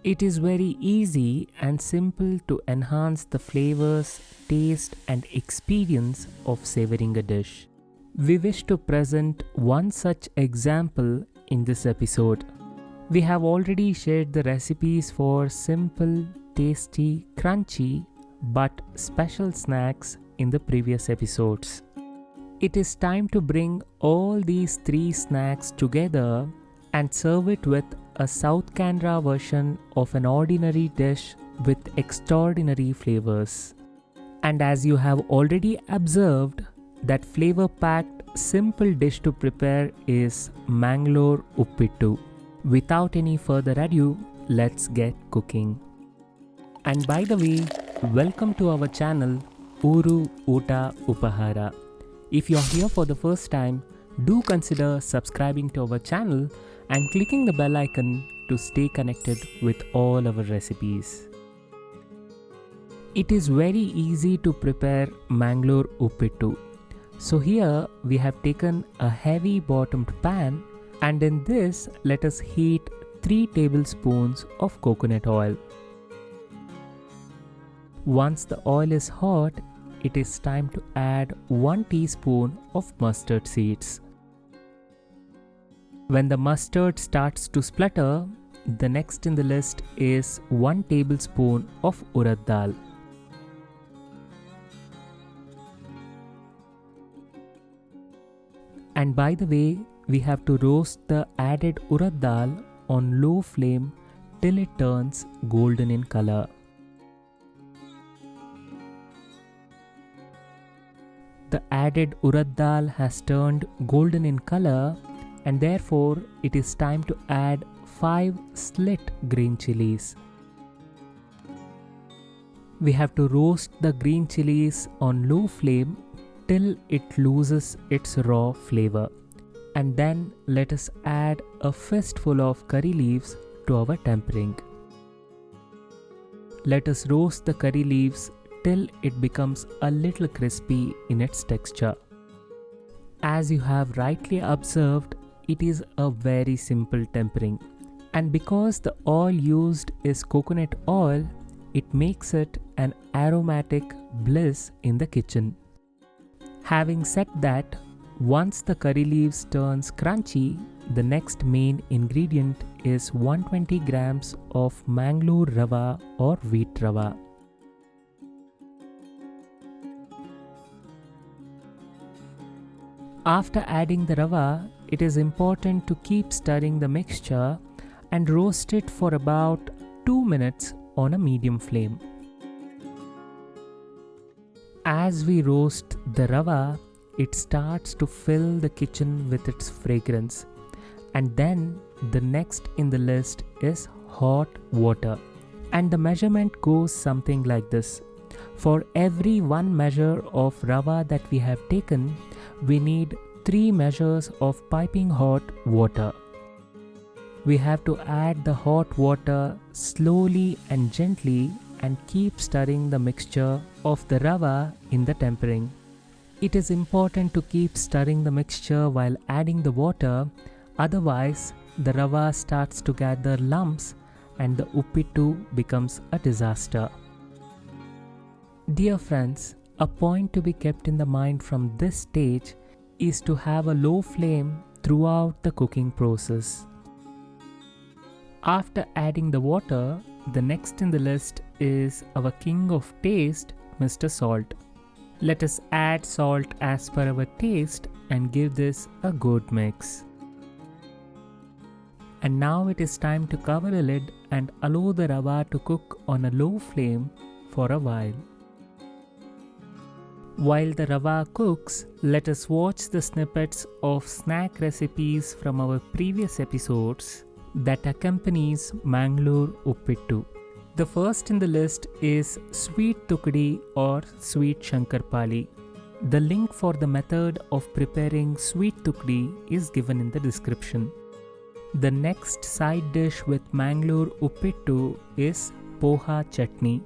It is very easy and simple to enhance the flavors, taste, and experience of savoring a dish. We wish to present one such example in this episode. We have already shared the recipes for simple, tasty, crunchy, but special snacks in the previous episodes. It is time to bring all these three snacks together and serve it with a South Canara version of an ordinary dish with extraordinary flavors. And as you have already observed, that flavor-packed simple dish to prepare is Mangalore Uppittu. Without any further ado, let's get cooking. And by the way, welcome to our channel Uru Uta Upahara. If you are here for the first time, do consider subscribing to our channel and clicking the bell icon to stay connected with all our recipes. It is very easy to prepare Mangalore Uppittu. So here we have taken a heavy bottomed pan, and in this let us heat 3 tablespoons of coconut oil. Once the oil is hot, it is time to add 1 teaspoon of mustard seeds. When the mustard starts to splutter, the next in the list is 1 tablespoon of urad dal. And by the way, we have to roast the added urad dal on low flame till it turns golden in color. The added urad dal has turned golden in color, and therefore it is time to add 5 slit green chilies. We have to roast the green chilies on low flame till it loses its raw flavor. And then let us add a fistful of curry leaves to our tempering. Let us roast the curry leaves till it becomes a little crispy in its texture. As you have rightly observed, it is a very simple tempering, and because the oil used is coconut oil, it makes it an aromatic bliss in the kitchen. Having said that, once the curry leaves turns crunchy, the next main ingredient is 120 grams of Mangalore rava or wheat rava. After adding the rava, it is important to keep stirring the mixture and roast it for about 2 minutes on a medium flame. As we roast the rava, it starts to fill the kitchen with its fragrance. And then the next in the list is hot water. And the measurement goes something like this. For every 1 measure of rava that we have taken, we need 3 measures of piping hot water. We have to add the hot water slowly and gently and keep stirring the mixture of the rava in the tempering. It is important to keep stirring the mixture while adding the water, otherwise the rava starts to gather lumps and the uppittu becomes a disaster. Dear friends, a point to be kept in the mind from this stage is to have a low flame throughout the cooking process. After adding the water, the next in the list is our king of taste, Mr. Salt. Let us add salt as per our taste and give this a good mix. And now it is time to cover the lid and allow the rava to cook on a low flame for a while. While the rava cooks, let us watch the snippets of snack recipes from our previous episodes that accompanies Mangalore Uppittu. The first in the list is sweet tukdi or sweet shankarpali. The link for the method of preparing sweet tukdi is given in the description. The next side dish with Mangalore Uppittu is poha chutney.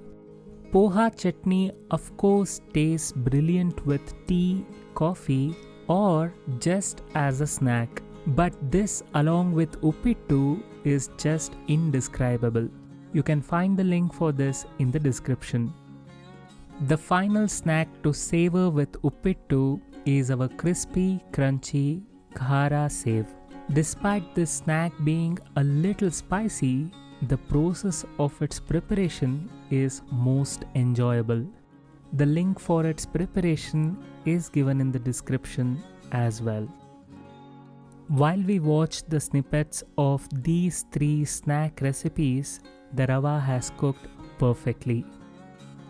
Poha chutney of course tastes brilliant with tea, coffee, or just as a snack. But this along with Uppittu is just indescribable. You can find the link for this in the description. The final snack to savor with Uppittu is our crispy, crunchy Khara Sev. Despite this snack being a little spicy, the process of its preparation is most enjoyable. The link for its preparation is given in the description as well. While we watch the snippets of these 3 snack recipes, the rava has cooked perfectly.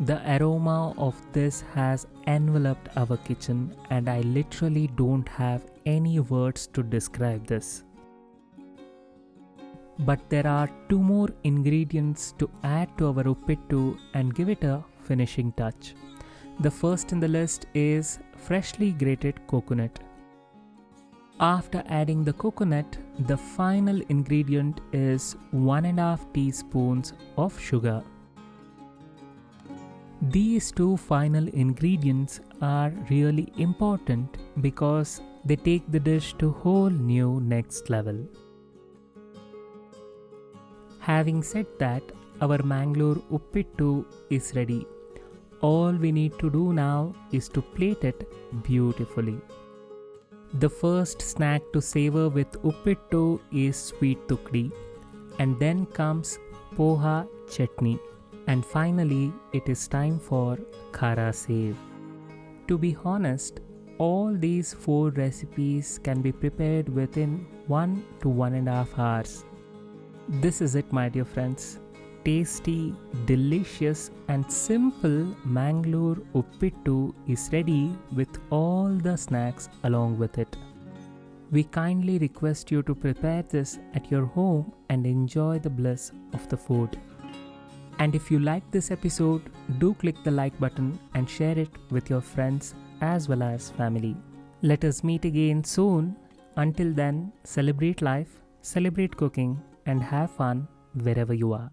The aroma of this has enveloped our kitchen, and I literally don't have any words to describe this. But there are 2 more ingredients to add to our Uppittu and give it a finishing touch. The first in the list is freshly grated coconut. After adding the coconut, the final ingredient is 1.5 teaspoons of sugar. These 2 final ingredients are really important because they take the dish to whole new next level. Having said that, our Mangalore Uppittu is ready. All we need to do now is to plate it beautifully. The first snack to savor with Uppittu is sweet tukdi, and then comes poha chutney, and finally it is time for Khara Sev. To be honest, all these 4 recipes can be prepared within 1 to 1.5 hours. This is it, my dear friends. Tasty, delicious and simple Mangalore Uppittu is ready with all the snacks along with it. We kindly request you to prepare this at your home and enjoy the bliss of the food. And if you like this episode, do click the like button and share it with your friends as well as family. Let us meet again soon. Until then, celebrate life, celebrate cooking, and have fun wherever you are.